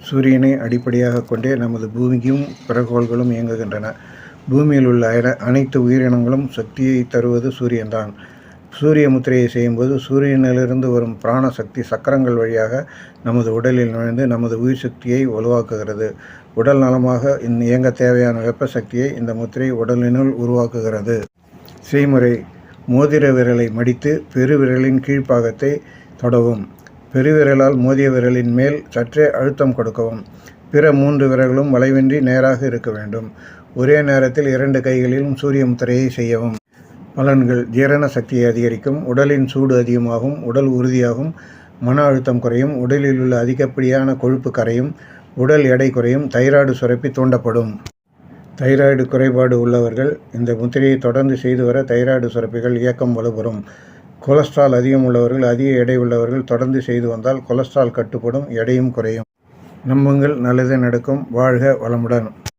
சூரியனை அடிப்படையாக கொண்டே நமது பூமியும் பிறகோள்களும் இயங்குகின்றன. பூமியில் உள்ள அனைத்து உயிரினங்களும் சக்தியை தருவது சூரியன்தான். சூரிய முத்திரையை செய்யும்போது சூரியனிலிருந்து வரும் பிராண சக்தி சக்கரங்கள் வழியாக நமது உடலில் நுழைந்து நமது உயிர் சக்தியை வலுவாக்குகிறது. உடல் நலமாக இயங்க தேவையான வெப்ப சக்தியை இந்த முத்திரை உடலினுள் உருவாக்குகிறது. செய்முறை: மோதிர விரலை மடித்து பெருவிரலின் கீழ்ப்பாகத்தை தொடவும். பெருவிரலால் மோதிய விரலின் மேல் சற்றே அழுத்தம் கொடுக்கவும். பிற 3 விரல்களும் வளைவின்றி நேராக இருக்க வேண்டும். ஒரே நேரத்தில் 2 கைகளிலும் சூரிய முத்திரையை செய்யவும். பலன்கள்: ஜீரண சக்தியை அதிகரிக்கும், உடலின் சூடு அதிகமாகும், உடல் உறுதியாகும், மன அழுத்தம் குறையும், உடலில் உள்ள அதிகப்படியான கொழுப்பு கரையும், உடல் எடை குறையும், தைராய்டு சுரப்பி தூண்டப்படும். தைராய்டு குறைபாடு உள்ளவர்கள் இந்த முத்திரையை தொடர்ந்து செய்து வர தைராய்டு சுரப்பிகள் இயக்கம் வலுப்பெறும். கொலஸ்ட்ரால் அதிகம் உள்ளவர்கள், அதிக எடை உள்ளவர்கள் தொடர்ந்து செய்து வந்தால் கொலஸ்ட்ரால் கட்டுப்படும், எடையும் குறையும். நம்புங்கள், நல்லதே நடக்கும். வாழ்க வளமுடன்.